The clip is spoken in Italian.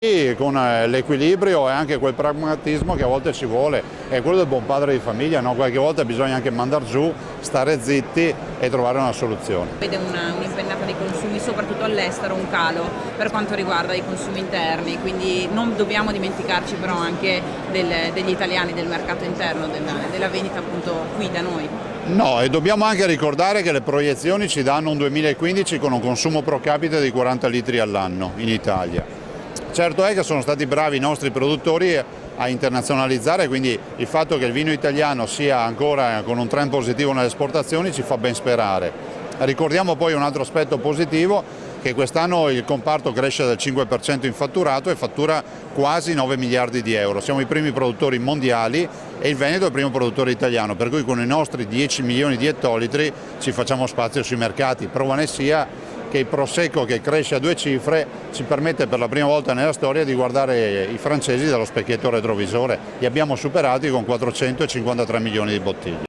E con l'equilibrio e anche quel pragmatismo che a volte ci vuole, è quello del buon padre di famiglia, no? Qualche volta bisogna anche mandar giù, stare zitti e trovare una soluzione. Vede un'impennata dei consumi, soprattutto all'estero, un calo per quanto riguarda i consumi interni, quindi non dobbiamo dimenticarci però anche degli italiani, del mercato interno, della vendita appunto qui da noi. No, e dobbiamo anche ricordare che le proiezioni ci danno un 2015 con un consumo pro capite di 40 litri all'anno in Italia. Certo è che sono stati bravi i nostri produttori a internazionalizzare, quindi il fatto che il vino italiano sia ancora con un trend positivo nelle esportazioni ci fa ben sperare. Ricordiamo poi un altro aspetto positivo, che quest'anno il comparto cresce del 5% in fatturato e fattura quasi 9 miliardi di euro. Siamo i primi produttori mondiali e il Veneto è il primo produttore italiano, per cui con i nostri 10 milioni di ettolitri ci facciamo spazio sui mercati. Prova ne sia che il Prosecco, che cresce a 2 cifre, ci permette per la prima volta nella storia di guardare i francesi dallo specchietto retrovisore. Li abbiamo superati con 453 milioni di bottiglie.